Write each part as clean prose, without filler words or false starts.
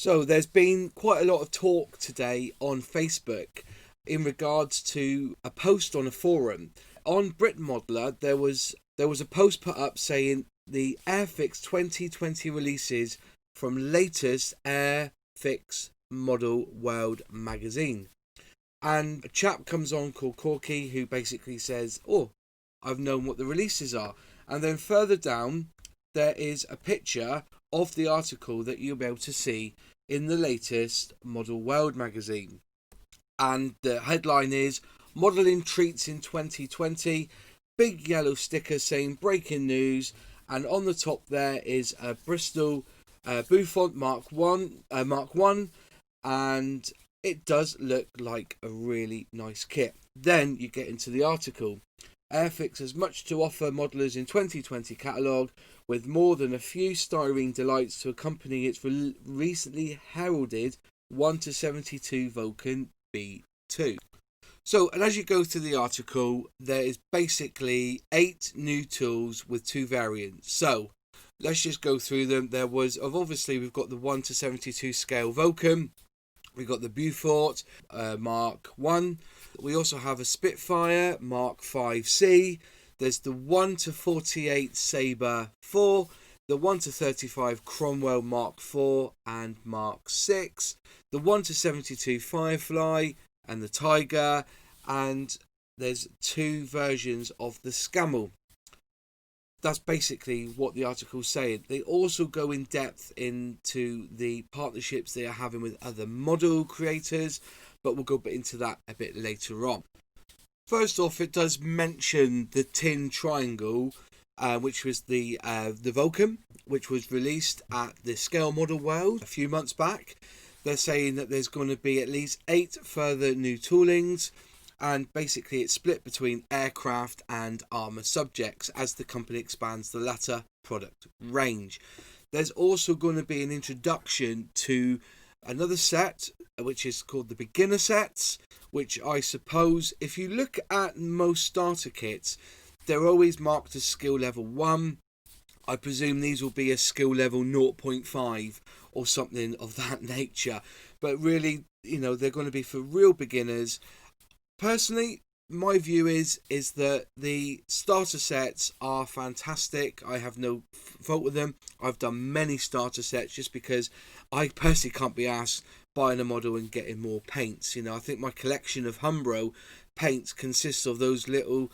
So there's been quite a lot of talk today on Facebook in regards to a post on a forum. On Brit Modeler, there was a post put up saying the Airfix 2020 releases from latest Airfix Model World magazine. And a chap comes on called Corky who basically says, "Oh, I've known what the releases are." And then further down, there is a picture of the article that you'll be able to see in the latest Model World magazine. And the headline is "Modelling Treats in 2020." Big yellow sticker saying "Breaking News." And on the top there is a Bristol Beaufort Mark 1, and it does look like a really nice kit. Then you get into the article. Airfix has much to offer modelers in 2020 catalogue, with more than a few styrene delights to accompany its recently heralded 1-72 Vulcan B2. So, and as you go through the article, there is basically 8 new tools with 2 variants. So, let's just go through them. Obviously, we've got the 1-72 scale Vulcan. We've got the Beaufort Mark 1. We also have a Spitfire Mark 5C. There's the 1-48 Sabre 4, the 1-35 Cromwell Mark 4 and Mark 6, the 1-72 Firefly and the Tiger, and there's 2 versions of the Scammell. That's basically what the article's saying. They also go in depth into the partnerships they are having with other model creators, but we'll go into that a bit later on. First off, it does mention the tin triangle, which was the Vulcan, which was released at the Scale Model World a few months back. They're saying that there's going to be at least 8 further new toolings, and basically it's split between aircraft and armour subjects as the company expands the latter product range. There's also going to be an introduction to another set, which is called the beginner sets, which I suppose, if you look at most starter kits, they're always marked as skill level 1. I presume these will be a skill level 0.5 or something of that nature. But really, they're going to be for real beginners. Personally, my view is that the starter sets are fantastic. I have no fault with them. I've done many starter sets just because I personally can't be asked buying a model and getting more paints. I think my collection of Humbro paints consists of those little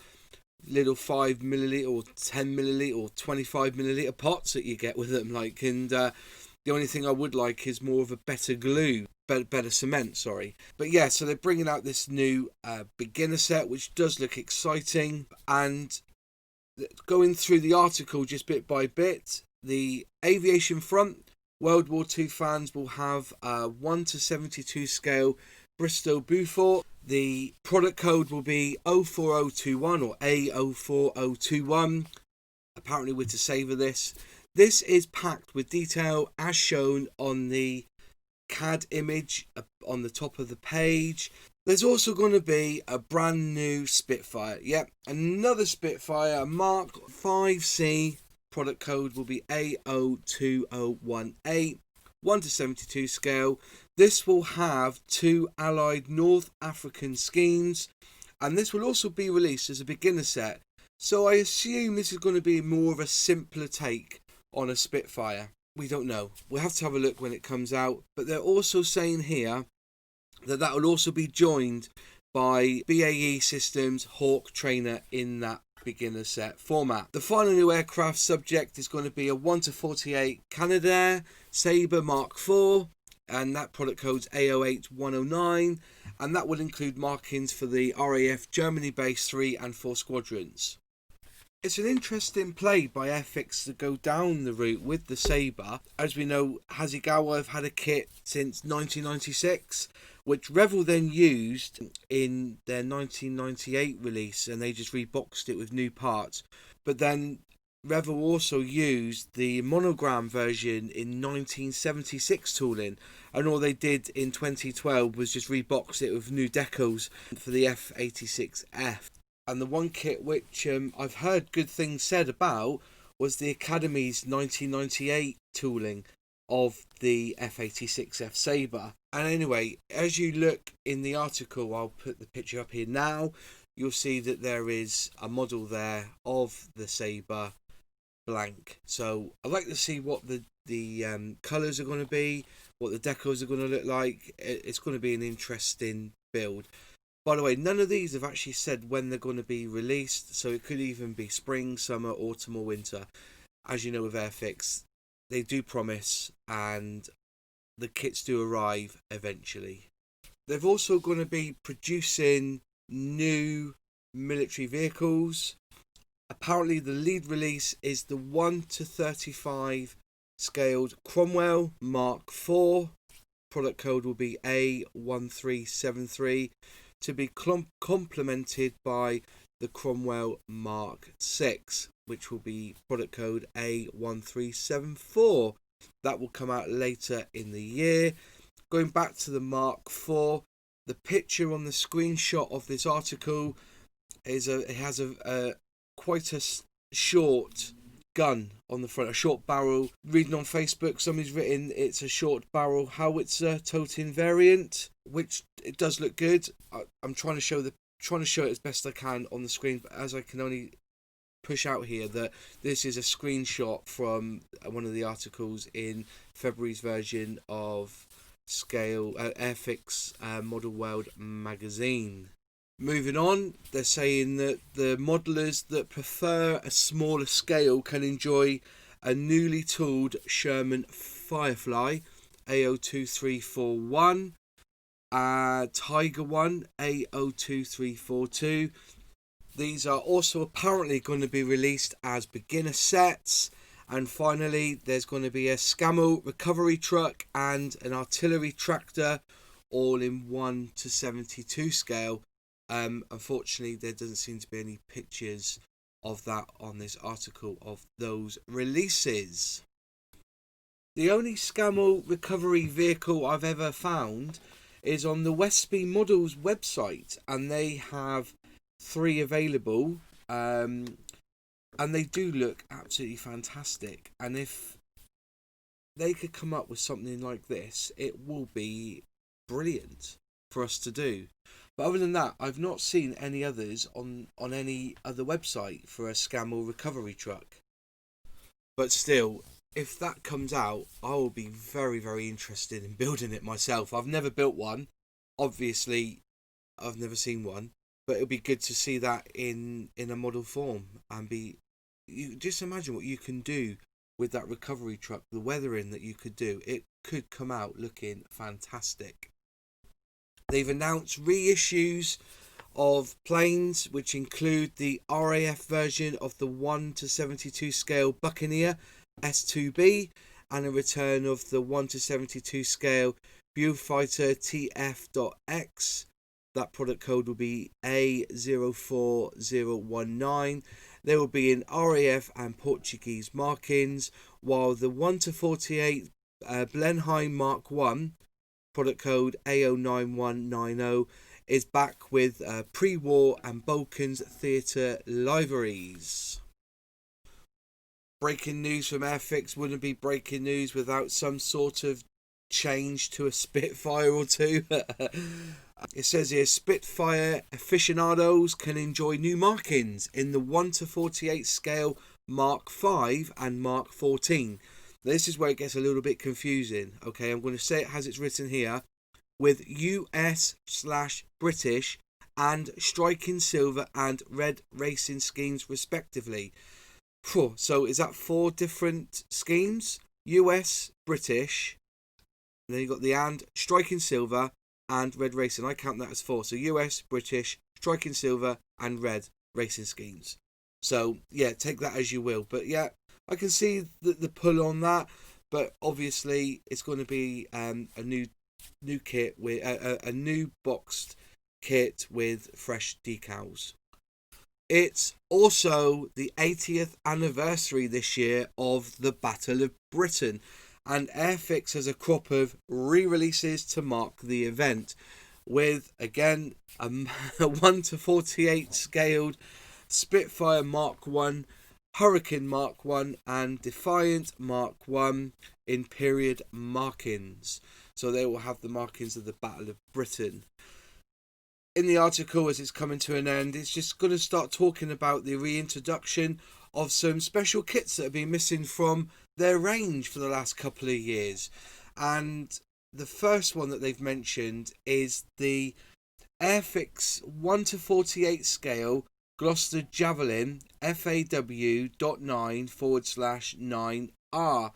5ml or 10ml or 25ml pots that you get with them. The only thing I would like is more of a better glue. Better cement, sorry. But yeah, so they're bringing out this new beginner set, which does look exciting. And going through the article just bit by bit, the aviation front, World War II fans will have a 1-72 scale Bristol Beaufort. The product code will be 04021 or A04021. Apparently we're to savour this. This is packed with detail as shown on the CAD image on the top of the page. There's also going to be a brand new Spitfire. Yep, another Spitfire Mark 5C. Product code will be A02018. 1-72 scale. This will have 2 allied North African schemes, and this will also be released as a beginner set. So I assume this is going to be more of a simpler take on a Spitfire. We don't know. We'll have to have a look when it comes out. But they're also saying here that will also be joined by BAE Systems Hawk Trainer in that beginner set format. The final new aircraft subject is going to be a 1-48 Canadair Sabre Mark IV, and that product code's A08109, and that will include markings for the RAF Germany Base 3 and 4 squadrons. It's an interesting play by Airfix to go down the route with the Sabre. As we know, Hasegawa have had a kit since 1996, which Revell then used in their 1998 release, and they just reboxed it with new parts. But then Revell also used the monogram version in 1976 tooling, and all they did in 2012 was just rebox it with new decals for the F86F. And the one kit which I've heard good things said about was the Academy's 1998 tooling of the F86F Sabre. And anyway, as you look in the article, I'll put the picture up here now, you'll see that there is a model there of the Sabre blank. So I'd like to see what the colours are going to be, what the decals are going to look like. It's going to be an interesting build. By the way, none of these have actually said when they're going to be released, so it could even be spring, summer, autumn or winter. As you know with Airfix, they do promise and the kits do arrive eventually. They're also going to be producing new military vehicles. Apparently the lead release is the 1:35 scaled Cromwell Mark IV. Product code will be A1373, to be complemented by the Cromwell Mark VI, which will be product code A1374. That will come out later in the year. Going back to the Mark IV, the picture on the screenshot of this article is it has quite a short gun on the front, a short barrel. Reading on Facebook, somebody's written it's a short barrel howitzer toting variant, which it does look good. I'm trying to show it as best I can on the screen, but as I can only push out here that this is a screenshot from one of the articles in February's version of Airfix Model World magazine. Moving on, they're saying that the modelers that prefer a smaller scale can enjoy a newly tooled Sherman Firefly A02341, Tiger One A02342. These are also apparently going to be released as beginner sets. And finally, there's going to be a Scammell recovery truck and an artillery tractor, all in 1:72 scale. Unfortunately, there doesn't seem to be any pictures of that on this article of those releases. The only Scammell recovery vehicle I've ever found is on the Westby Models website, and they have 3 available, and they do look absolutely fantastic. And if they could come up with something like this, it will be brilliant for us to do. But other than that, I've not seen any others on any other website for a Scammell recovery truck. But still, if that comes out, I will be very, very interested in building it myself. I've never built one. Obviously, I've never seen one. But it'll be good to see that in a model form. And you just imagine what you can do with that recovery truck. The weathering that you could do. It could come out looking fantastic. They've announced reissues of planes, which include the RAF version of the 1:72 scale Buccaneer S2B and a return of the 1:72 scale Beaufort TF.X. That product code will be A04019. They will be in RAF and Portuguese markings, while the 1:48 Blenheim Mark 1, product code A09190, is back with pre-war and Vulcan's theatre liveries. Breaking news from Airfix wouldn't be breaking news without some sort of change to a Spitfire or two. It says here, Spitfire aficionados can enjoy new markings in the 1:48 scale Mark 5 and Mark 14. This is where it gets a little bit confusing. Okay, I'm going to say it as it's written here, with US/British and striking silver and red racing schemes respectively. So is that 4 different schemes? US, British, and then you've got the and, striking silver and red racing. I count that as 4. So US, British, striking silver and red racing schemes. So yeah, take that as you will. But yeah, I can see the pull on that, but obviously it's going to be a new kit with a new boxed kit with fresh decals. It's also the 80th anniversary this year of the Battle of Britain, and Airfix has a crop of re-releases to mark the event, with again a 1:48 scaled Spitfire Mark 1 Hurricane Mark 1 and Defiant Mark 1 in period markings. So they will have the markings of the Battle of Britain. In the article, as it's coming to an end, it's just going to start talking about the reintroduction of some special kits that have been missing from their range for the last couple of years. And the first one that they've mentioned is the Airfix 1:48 scale Gloster Javelin FAW.9/9R,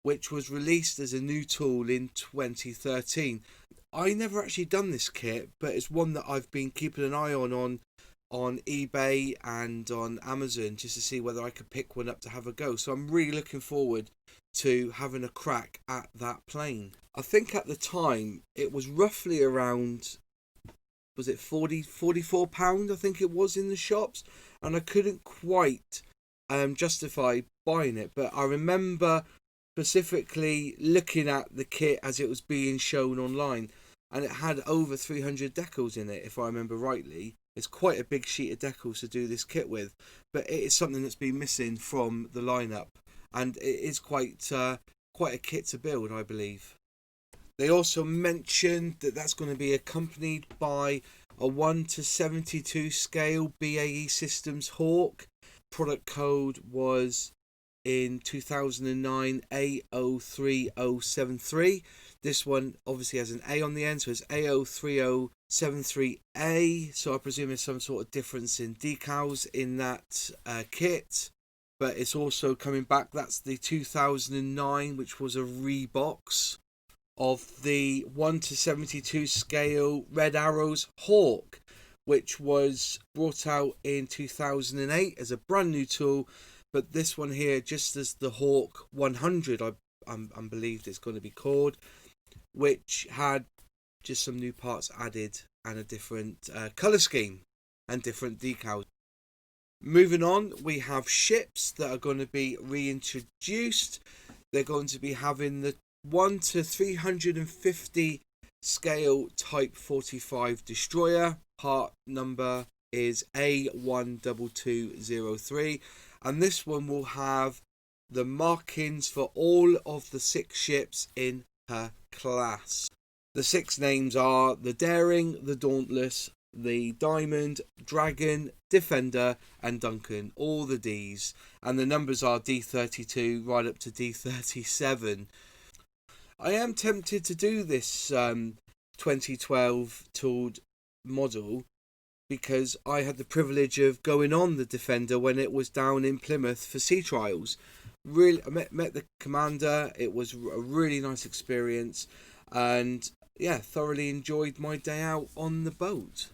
which was released as a new tool in 2013. I never actually done this kit, but it's one that I've been keeping an eye on eBay and on Amazon, just to see whether I could pick one up to have a go. So I'm really looking forward to having a crack at that plane. I think at the time it was roughly around, was it £44, I think it was, in the shops, and I couldn't quite justify buying it. But I remember specifically looking at the kit as it was being shown online, and it had over 300 decals in it, if I remember rightly. It's quite a big sheet of decals to do this kit with, but it is something that's been missing from the lineup, and it is quite a kit to build, I believe. They also mentioned that that's going to be accompanied by a 1:72 scale BAE Systems Hawk. Product code was in 2009 A03073. This one obviously has an A on the end, so it's A03073A. So I presume there's some sort of difference in decals in that kit. But it's also coming back. That's the 2009, which was a Reboxed of the 1:72 scale Red Arrows Hawk, which was brought out in 2008 as a brand new tool. But this one here, just as the Hawk 100, I believe it's going to be called, which had just some new parts added and a different colour scheme and different decals. Moving on, we have ships that are going to be reintroduced. They're going to be having the 1:350 scale Type 45 destroyer. Part number is A12203. And this one will have the markings for all of the 6 ships in her class. The 6 names are the Daring, the Dauntless, the Diamond, Dragon, Defender and Duncan, all the Ds. And the numbers are D32 right up to D37. I am tempted to do this 2012 tooled model, because I had the privilege of going on the Defender when it was down in Plymouth for sea trials. Really, I met the commander. It was a really nice experience, and yeah, thoroughly enjoyed my day out on the boat.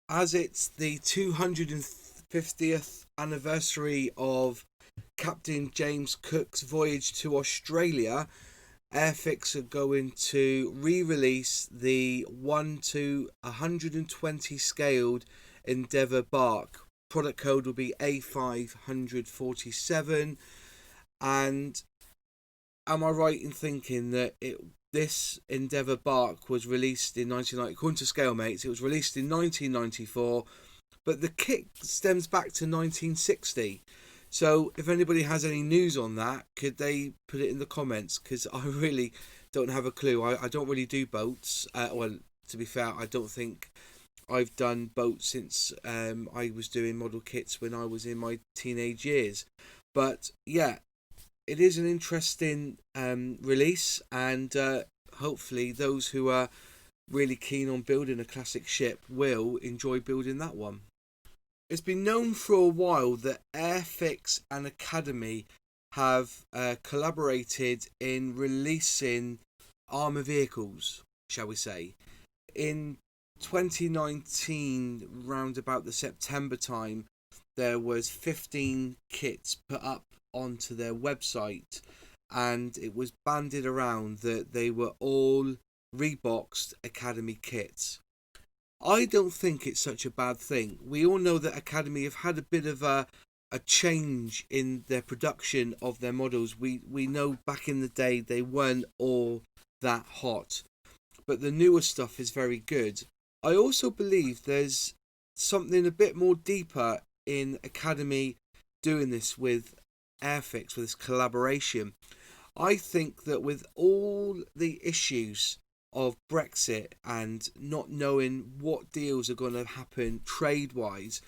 As it's the 250th anniversary of Captain James Cook's voyage to Australia, Airfix are going to re-release the 1:120 scaled Endeavour bark. Product code will be A547. And am I right in thinking that this Endeavour bark was released in 1990? According to Scalemates, it was released in 1994, but the kit stems back to 1960. So if anybody has any news on that, could they put it in the comments? Because I really don't have a clue. I don't really do boats. Well, to be fair, I don't think I've done boats since I was doing model kits when I was in my teenage years. But yeah, it is an interesting release, and hopefully those who are really keen on building a classic ship will enjoy building that one. It's been known for a while that Airfix and Academy have collaborated in releasing armour vehicles, shall we say. In 2019, round about the September time, there was 15 kits put up onto their website, and it was banded around that they were all Reboxed Academy kits. I don't think it's such a bad thing. We all know that Academy have had a bit of a change in their production of their models. We know back in the day they weren't all that hot, but the newer stuff is very good. I also believe there's something a bit more deeper in Academy doing this with Airfix, with this collaboration. I think that with all the issues of Brexit and not knowing what deals are going to happen trade-wise,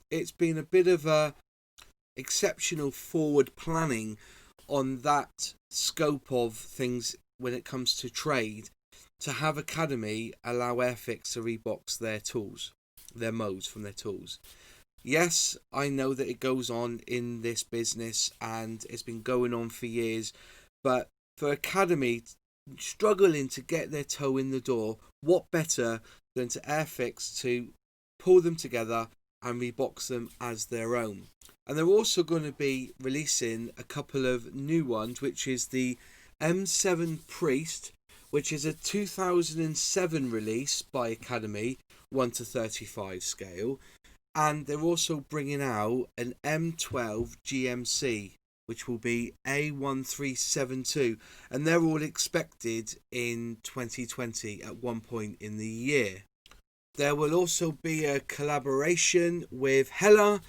it's been a bit of a exceptional forward planning on that scope of things when it comes to trade, to have Academy allow Airfix to rebox their tools, their modes from their tools. Yes, I know that it goes on in this business and it's been going on for years, but for Academy struggling to get their toe in the door, what better than to Airfix to pull them together and rebox them as their own. And they're also going to be releasing a couple of new ones, which is the M7 Priest, which is a 2007 release by Academy, 1:35 scale. And they're also bringing out an M12 GMC, which will be A1372. And they're all expected in 2020 at one point in the year. There will also be a collaboration with Hella,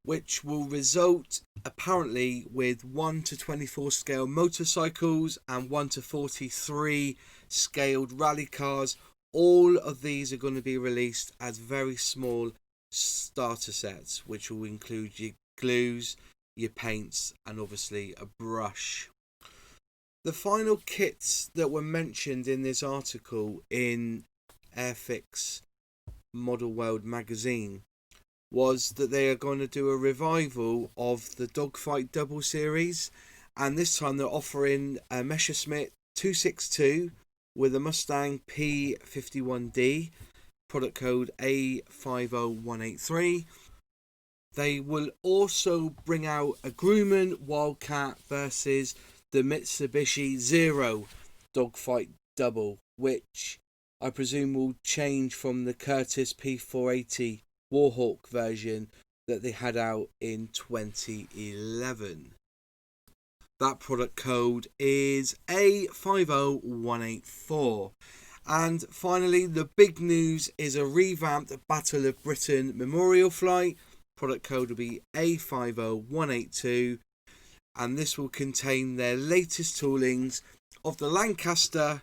which will result apparently with 1:24 scale motorcycles and 1:43 scaled rally cars. All of these are going to be released as very small starter sets, which will include your glues, your paints, and obviously a brush. The final kits that were mentioned in this article in Airfix Model World magazine was that they are going to do a revival of the Dogfight double series, and this time they're offering a Messerschmitt 262 with a Mustang P51D, product code A50183. They will also bring out a Grumman Wildcat versus the Mitsubishi Zero Dogfight double, which I presume will change from the Curtis P480 Warhawk version that they had out in 2011. That product code is A50184. And finally, the big news is a revamped Battle of Britain memorial flight. Product code will be A50182. And this will contain their latest toolings of the Lancaster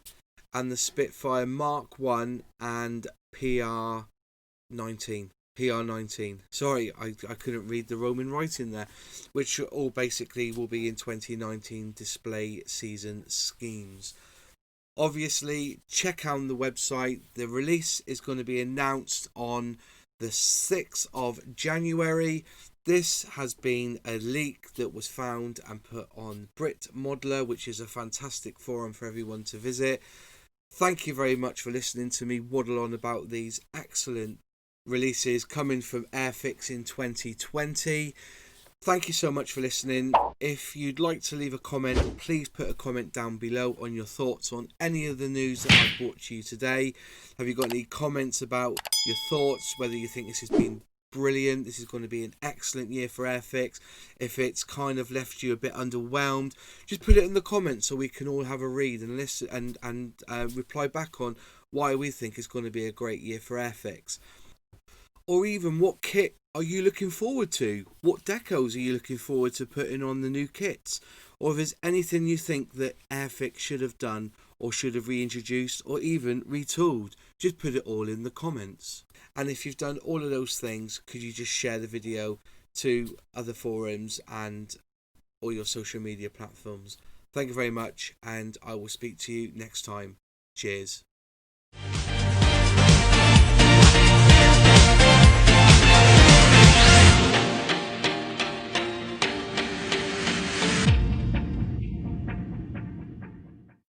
and the Spitfire Mark 1 and PR19. Sorry, I couldn't read the Roman writing there. Which all basically will be in 2019 display season schemes. Obviously, check out the website. The release is going to be announced on the 6th of January. This has been a leak that was found and put on Brit Modeler, which is a fantastic forum for everyone to visit. Thank you very much for listening to me waddle on about these excellent releases coming from Airfix in 2020. Thank you so much for listening. If you'd like to leave a comment, please put a comment down below on your thoughts on any of the news that I've brought to you today. Have you got any comments about your thoughts, whether you think this has been brilliant, this is going to be an excellent year for Airfix? If it's kind of left you a bit underwhelmed, just put it in the comments so we can all have a read and listen and reply back on why we think it's going to be a great year for Airfix. Or even what kit are you looking forward to? What decos are you looking forward to putting on the new kits? Or if there's anything you think that Airfix should have done or should have reintroduced or even retooled, just put it all in the comments. And if you've done all of those things, could you just share the video to other forums and all your social media platforms? Thank you very much, and I will speak to you next time. Cheers.